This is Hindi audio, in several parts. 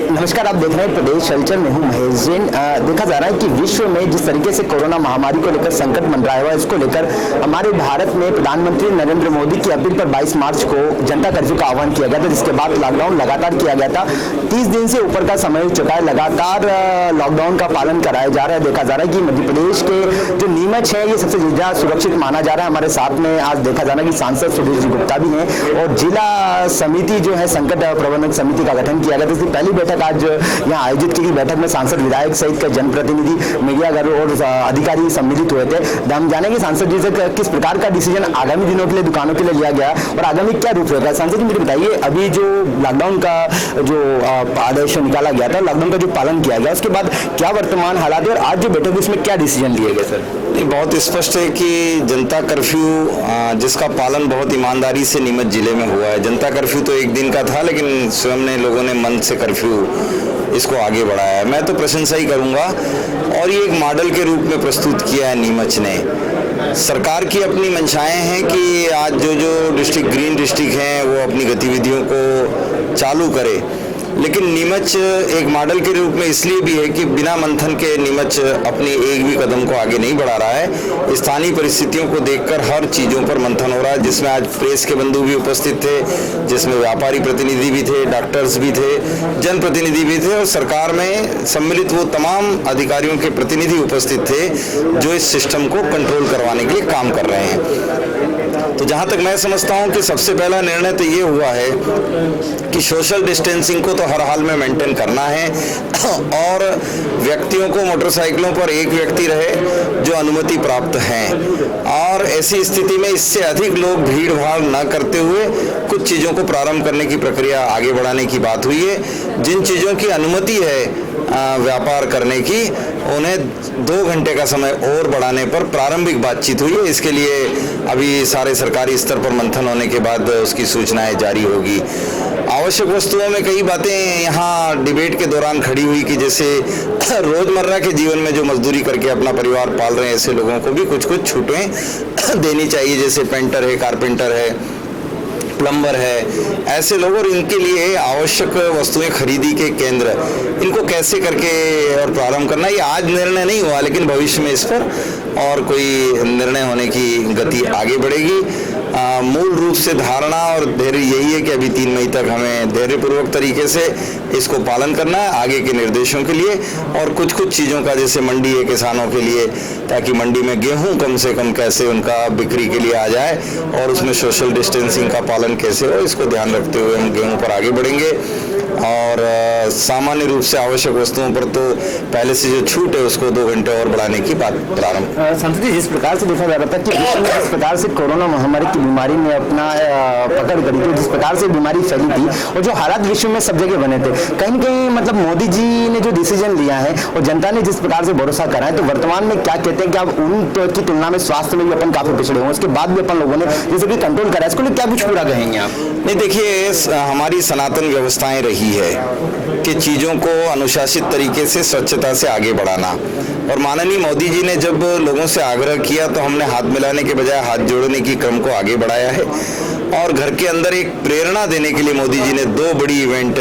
नमस्कार, आप देख रहे हैं प्रदेश हलचल में हूं महेश जैन। देखा जा रहा है कि विश्व में जिस तरीके से कोरोना महामारी को लेकर संकट मंडराया हुआ है, इसको लेकर हमारे भारत में प्रधानमंत्री नरेंद्र मोदी की अपील पर 22 मार्च को जनता कर्फ्यू का आह्वान किया गया था, जिसके बाद लॉकडाउन लगातार किया गया था। 30 दिन से ऊपर का समय हो चुका है, लगातार लॉकडाउन का पालन कराया जा रहा है। देखा जा रहा है कि मध्य प्रदेश के जो नीमच है ये सबसे ज्यादा सुरक्षित माना जा रहा है। हमारे साथ में आज देखा जा रहा है कि सांसद सुधीर जी गुप्ता भी हैं और जिला समिति जो है संकट प्रबंधन समिति का गठन किया गया था। इसकी पहली बैठक आज यहाँ आयोजित की गई। बैठक में सांसद, विधायक सहित कई जनप्रतिनिधि, मीडियागर और अधिकारी सम्मिलित हुए थे। हम जानेंगे सांसद जी से किस प्रकार का डिसीजन आगामी दिनों के लिए दुकानों के लिए लिया गया और आगामी क्या रूप रहेगा। सांसद जी मुझे बताइए, अभी जो लॉकडाउन का जो आदेश निकाला गया था, लॉकडाउन का जो पालन किया गया, उसके बाद क्या वर्तमान हालात है और आज जो बैठक हुई उसमें क्या डिसीजन लिए गए सर? बहुत स्पष्ट है कि जनता कर्फ्यू जिसका पालन बहुत ईमानदारी से नीमच जिले में हुआ है। जनता कर्फ्यू तो एक दिन का था, लेकिन स्वयं ने लोगों ने मन से कर्फ्यू इसको आगे बढ़ाया है। मैं तो प्रशंसा ही करूंगा और ये एक मॉडल के रूप में प्रस्तुत किया है नीमच ने। सरकार की अपनी मंशाएं हैं कि आज जो डिस्ट्रिक्ट ग्रीन डिस्ट्रिक्ट हैं वो अपनी गतिविधियों को चालू करे, लेकिन नीमच एक मॉडल के रूप में इसलिए भी है कि बिना मंथन के नीमच अपनी एक भी कदम को आगे नहीं बढ़ा रहा है। स्थानीय परिस्थितियों को देखकर हर चीज़ों पर मंथन हो रहा है, जिसमें आज प्रेस के बंधु भी उपस्थित थे, जिसमें व्यापारी प्रतिनिधि भी थे, डॉक्टर्स भी थे, जनप्रतिनिधि भी थे और सरकार में सम्मिलित वो तमाम अधिकारियों के प्रतिनिधि उपस्थित थे जो इस सिस्टम को कंट्रोल करवाने के लिए काम कर रहे हैं। तो जहाँ तक मैं समझता हूँ कि सबसे पहला निर्णय तो ये हुआ है कि सोशल डिस्टेंसिंग को तो हर हाल में मेंटेन करना है और व्यक्तियों को मोटरसाइकिलों पर एक व्यक्ति रहे जो अनुमति प्राप्त हैं, और ऐसी स्थिति में इससे अधिक लोग भीड़ भाड़ न करते हुए कुछ चीज़ों को प्रारंभ करने की प्रक्रिया आगे बढ़ाने की बात हुई है। जिन चीज़ों की अनुमति है व्यापार करने की, उन्हें 2 घंटे का समय और बढ़ाने पर प्रारंभिक बातचीत हुई है। इसके लिए अभी सारे सरकारी स्तर पर मंथन होने के बाद उसकी सूचनाएं जारी होगी। आवश्यक वस्तुओं में कई बातें यहाँ डिबेट के दौरान खड़ी हुई कि जैसे रोजमर्रा के जीवन में जो मजदूरी करके अपना परिवार पाल रहे हैं ऐसे लोगों को भी कुछ छूटें देनी चाहिए, जैसे पेंटर है, कारपेंटर है, प्लम्बर है, ऐसे लोग, और इनके लिए आवश्यक वस्तुएं खरीदी के केंद्र, इनको कैसे करके और प्रारंभ करना, ये आज निर्णय नहीं हुआ, लेकिन भविष्य में इस पर और कोई निर्णय होने की गति आगे बढ़ेगी। मूल रूप से धारणा और धैर्य यही है कि अभी 3 मई तक हमें धैर्यपूर्वक तरीके से इसको पालन करना है आगे के निर्देशों के लिए, और कुछ चीज़ों का जैसे मंडी है किसानों के लिए, ताकि मंडी में गेहूं कम से कम कैसे उनका बिक्री के लिए आ जाए और उसमें सोशल डिस्टेंसिंग का पालन कैसे हो, इसको ध्यान रखते हुए हम गेहूं पर आगे बढ़ेंगे। और सामान्य रूप से आवश्यक वस्तुओं पर तो पहले से जो छूट है उसको 2 घंटे और बढ़ाने की बात प्रारंभ। संसद जी, जिस प्रकार से देखा जा रहा था कि विश्व में जिस प्रकार से कोरोना महामारी की बीमारी ने अपना पकड़ करी थी, जिस प्रकार से बीमारी फैली थी और जो हालात विश्व में सब जगह बने थे, कहीं न कहीं मतलब मोदी जी ने जो डिसीजन लिया है और जनता ने जिस प्रकार से भरोसा करा है, तो वर्तमान में क्या कहते हैं कि अब उनकी तुलना में स्वास्थ्य में भी अपन काफी पिछड़े हुए, उसके बाद भी अपन लोगों ने जैसे कि कंट्रोल करा, इसको क्या कुछ पूरा कहेंगे आप? नहीं, देखिए, हमारी सनातन व्यवस्थाएं रही है कि चीज़ों को अनुशासित तरीके से स्वच्छता से आगे बढ़ाना, और माननीय मोदी जी ने जब लोगों से आग्रह किया तो हमने हाथ मिलाने के बजाय हाथ जोड़ने की क्रम को आगे बढ़ाया है। और घर के अंदर एक प्रेरणा देने के लिए मोदी जी ने 2 बड़ी इवेंट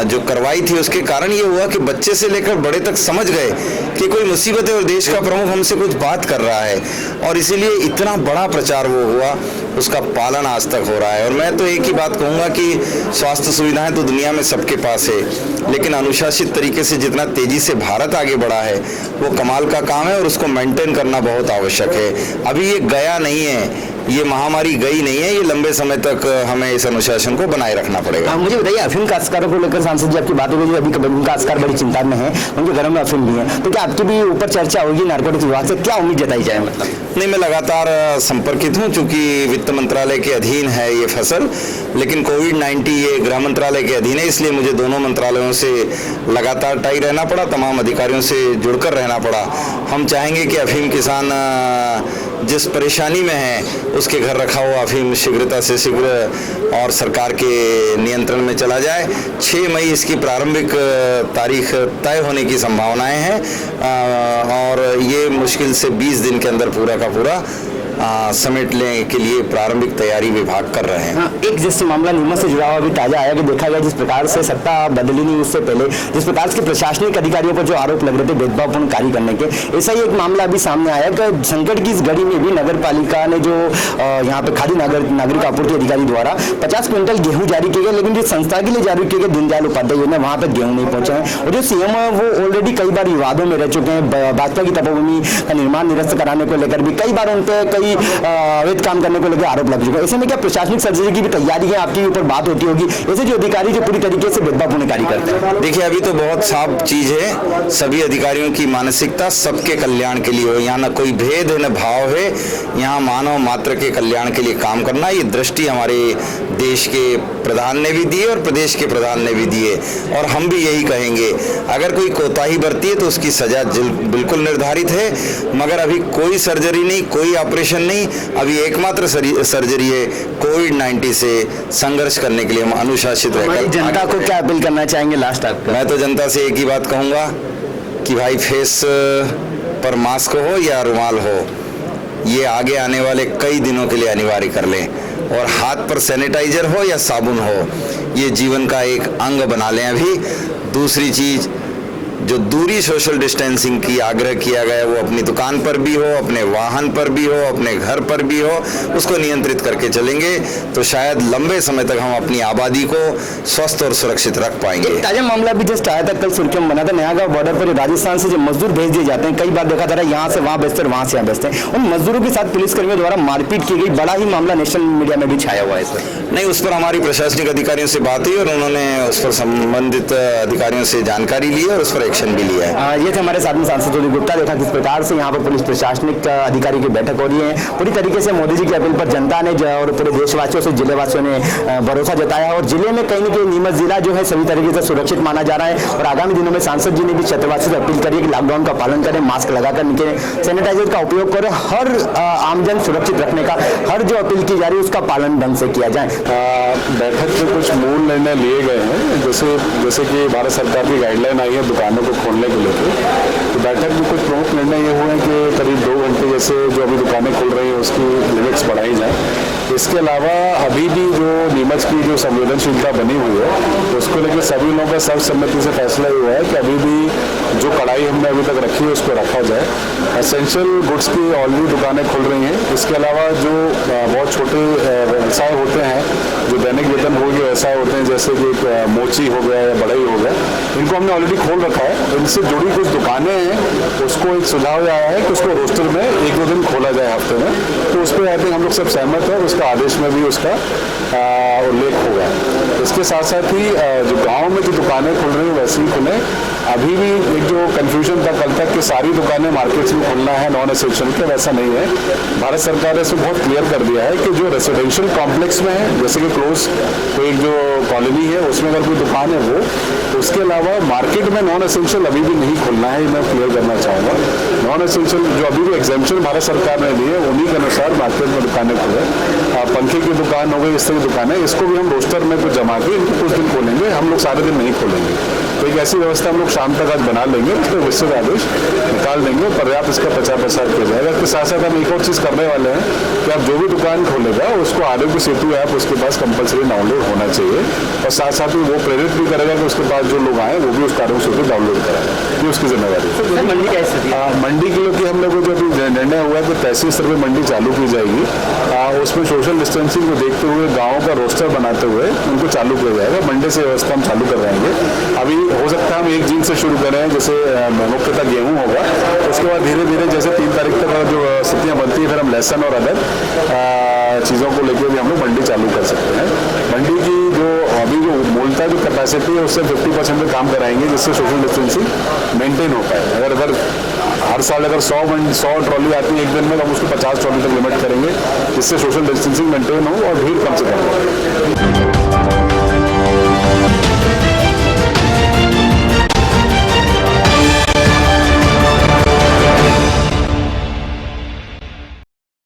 जो करवाई थी, उसके कारण ये हुआ कि बच्चे से लेकर बड़े तक समझ गए कि कोई मुसीबत है और देश का प्रमुख हमसे कुछ बात कर रहा है, और इसीलिए इतना बड़ा प्रचार वो हुआ, उसका पालन आज तक हो रहा है। और मैं तो एक ही बात कहूँगा कि स्वास्थ्य सुविधाएं तो दुनिया में सबके पास है, लेकिन अनुशासित तरीके से जितना तेजी से भारत आगे बढ़ा है वो कमाल का काम है और उसको मेंटेन करना बहुत आवश्यक है। अभी ये गया नहीं है, ये महामारी गई नहीं है, ये लंबे समय तक हमें इस अनुशासन को बनाए रखना पड़ेगा। मुझे बताइए, अफीम काश्तकारों को लेकर सांसद जी आपकी बात होगी, अभी काश्तकार बड़ी चिंता में है, उनके घरों में अफीम भी है, तो क्या आपकी भी ऊपर चर्चा होगी नारकोटिक्स विभाग से? क्या उम्मीद जताई जाए? मतलब नहीं, मैं लगातार संपर्कित हूँ, चूंकि वित्त मंत्रालय के अधीन है ये फसल, लेकिन कोविड-19 ये गृह मंत्रालय के अधीन है, इसलिए मुझे दोनों मंत्रालयों से लगातार टाई रहना पड़ा, तमाम अधिकारियों से जुड़कर रहना पड़ा। हम चाहेंगे कि अफीम किसान जिस परेशानी में है उसके घर रखा हुआ अफीम शीघ्रता से शीघ्र और सरकार के नियंत्रण में चला जाए। 6 मई इसकी प्रारंभिक तारीख तय होने की संभावनाएं हैं और ये मुश्किल से 20 दिन के अंदर पूरा का पूरा समेटने के लिए प्रारंभिक तैयारी विभाग कर रहे हैं। हाँ, एक जैसे मामला नीमच से जुड़ा हुआ भी ताजा आया कि देखा गया जिस प्रकार से सत्ता बदली नहीं उससे पहले जिस प्रकार के प्रशासनिक अधिकारियों पर जो आरोप लग रहे थे भेदभावपूर्ण कार्य करने के, ऐसा ही एक मामला अभी सामने आया कि संकट की इस घड़ी में भी नगर पालिका ने जो यहाँ पे खादी नागरिक आपूर्ति अधिकारी द्वारा 50 क्विंटल गेहूं जारी किए गए, लेकिन जिस संस्था के लिए जारी किए गए दीनदयाल उपाध्याय योजना वहां पर गेहूं नहीं पहुंचे हैं। और जो सीएम है वो ऑलरेडी कई बार विवादों में रह चुके हैं। भाजपा की तपोभूमि का निर्माण निरस्त कराने को लेकर भी कई बार उन पर कई अवैध काम करने को लेकर आरोप लग चुका है। ऐसे में क्या प्रशासनिक सर्जरी की भी तैयारी है, आपके ऊपर बात होती होगी ऐसे जो अधिकारी जो पूरी तरीके से भेदभावपूर्ण कार्य करते हैं? देखिए, अभी तो बहुत साफ चीज है, सभी अधिकारियों की मानसिकता सबके कल्याण के लिए हो, यहाँ न कोई भेद है न भाव है, यहाँ मानव मात्र के कल्याण के लिए काम करना। ये दृष्टि हमारे देश के प्रधान ने भी दी है और प्रदेश के प्रधान ने भी दी है, और हम भी यही कहेंगे अगर कोई कोताही बरती है तो उसकी सजा बिल्कुल निर्धारित है। मगर अभी कोई सर्जरी नहीं, कोई ऑपरेशन नहीं, अभी एकमात्र सर्जरी है कोविड-19 से संघर्ष करने के लिए हम अनुशासित रहकर। जनता को क्या अपील करना चाहेंगे लास्ट आपका? मैं तो जनता से एक ही बात कहूँगा कि भाई फेस पर मास्क हो या रुमाल हो, ये आगे आने वाले कई दिनों के लिए अनिवार्य कर लें, और हाथ पर सैनिटाइजर हो या साबुन हो, ये जीवन का एक अंग बना लें। अभी दूसरी चीज जो दूरी सोशल डिस्टेंसिंग की आग्रह किया गया है वो अपनी दुकान पर भी हो, अपने वाहन पर भी हो, अपने घर पर भी हो, उसको नियंत्रित करके चलेंगे तो शायद लंबे समय तक हम अपनी आबादी को स्वस्थ और सुरक्षित रख पाएंगे। ताजा मामला भी जस्ट आया था, कल सुर्खियों में बना था, नया गांव बॉर्डर पर राजस्थान से जो मजदूर भेज दिए जाते हैं, कई बार देखा जा रहा है यहाँ से वहाँ बेचते हैं, वहाँ से यहाँ बेचते हैं, उन मजदूरों के साथ पुलिसकर्मियों द्वारा मारपीट की गई, बड़ा ही मामला नेशनल मीडिया में भी छाया हुआ है सर। नहीं, उस पर हमारी प्रशासनिक अधिकारियों से बात हुई और उन्होंने उस पर संबंधित अधिकारियों से जानकारी ली और उस पर एक्शन भी लिया है। ये थे हमारे साथ में सांसद ज्योति गुप्ता। देखा किस प्रकार से यहाँ पर पुलिस प्रशासनिक अधिकारी की बैठक हो रही है। पूरी तरीके से मोदी जी की अपील पर जनता ने और पूरे देशवासियों से जिलेवासियों ने भरोसा जताया, और जिले में कहीं न कहीं नीमच जिला जो है सभी तरीके से सुरक्षित माना जा रहा है। और आगामी दिनों में सांसद जी ने भी क्षेत्रवासियों से अपील करी है कि लॉकडाउन का पालन करें, मास्क लगाकर निकलें, सैनिटाइजर का उपयोग करें, हर आमजन सुरक्षित रखने का हर जो अपील की जा रही है उसका पालन ढंग से किया जाए। बैठक में कुछ मूल निर्णय लिए गए हैं, जैसे कि भारत सरकार की गाइडलाइन आई है दुकानों को खोलने के लिए, तो बैठक में कुछ प्रमुख निर्णय ये हुए हैं कि करीब 2 घंटे जैसे जो अभी दुकानें खुल रही हैं उसकी लिमिट्स बढ़ाई जाए। इसके अलावा अभी भी जो नीमच की जो संवेदनशीलता बनी हुई है उसको लेकर सभी लोगों का सर्वसम्मति से फैसला हुआ है कि अभी भी जो कड़ाई हमने अभी तक रखी है उसको रखा जाए। एसेंशियल गुड्स की ऑलरेडी दुकानें खुल रही हैं। इसके अलावा जो बहुत छोटे व्यवसाय होते हैं जो दैनिक वेतन भोगी व्यवसाय होते हैं, जैसे कि मोची हो गया या बढ़ई हो गया, इनको हमने ऑलरेडी खोल रखा है। इनसे जुड़ी कुछ दुकानें हैं, उसको एक सुझाव आया है कि उसको रोस्टर में 1-2 दिन खोला जाए हफ्ते में, तो उस पर आई थिंक हम लोग सब सहमत हैं, उसका आदेश में भी उसका उल्लेख होगा। इसके साथ साथ ही जो गाँव में जो दुकानें खुल रही हैं वैसे ही खुलें। अभी भी एक जो कन्फ्यूजन था कल तक कि सारी दुकानें मार्केट्स में खुलना है नॉन एसेंशियल के, वैसा नहीं है। भारत सरकार ने इसमें बहुत क्लियर कर दिया है कि जो रेसिडेंशियल कॉम्प्लेक्स में है, जैसे कि क्लोज कोई जो कॉलोनी है उसमें अगर कोई दुकान है वो, उसके अलावा मार्केट में नॉन एसेंशियल अभी भी नहीं खुलना है, मैं क्लियर करना चाहूँगा। नॉन एसेंशियल जो अभी भी एग्जाम्पशन भारत सरकार ने दी है उन्हीं के अनुसार मार्केट में दुकानें खुले। पंखे की दुकान हो गई, इस तरह की दुकानें, इसको भी हम रोस्टर में कुछ जमा के इनको कुछ दिन खोलेंगे, हम लोग सारे दिन नहीं खोलेंगे। तो एक ऐसी व्यवस्था हम लोग शाम तक आज बना लेंगे, उसके विस्तृत आदेश निकाल देंगे, पर्याप्त इसका प्रचार प्रसार किया जाएगा। इसके साथ साथ हम एक और चीज़ करने वाले हैं कि आप जो भी दुकान खोलेगा उसको आरोग्य सेतु ऐप उसके पास कंपलसरी डाउनलोड होना चाहिए, और साथ साथ ही वो प्रेरित भी करेगा कि उसके पास जो लोग आए वो भी उसका आरोग्य सेतु डाउनलोड कराएं। ये उसकी जिम्मेदारी है। मंडी कैसे मंडी के लिए हम लोगों को जो अभी निर्णय हुआ है कि तहसील स्तर पर मंडी चालू की जाएगी, उसमें सोशल डिस्टेंसिंग को देखते हुए गाँव का रोस्टर बनाते हुए उनको चालू किया जाएगा। मंडे से व्यवस्था हम चालू कर रहेंगे। अभी हो सकता है हम 1 जून से शुरू करें, जैसे मुख्यतः गेहूं होगा, उसके बाद धीरे धीरे जैसे 3 तारीख तक जो स्थितियाँ बनती है फिर हम लहसुन और अदर चीज़ों को लेकर भी हम लोग मंडी चालू कर सकते हैं। मंडी की जो अभी जो मूलतः जो कैपेसिटी है उससे 50% में काम कराएंगे, जिससे सोशल डिस्टेंसिंग मेंटेन हो पाए। अगर हर साल अगर 100 ट्रॉली आती है एक दिन में, तो हम उसको 50 ट्रॉली तक लिमिट करेंगे, जिससे सोशल डिस्टेंसिंग मेंटेन हो और भीड़ कम से कम हो।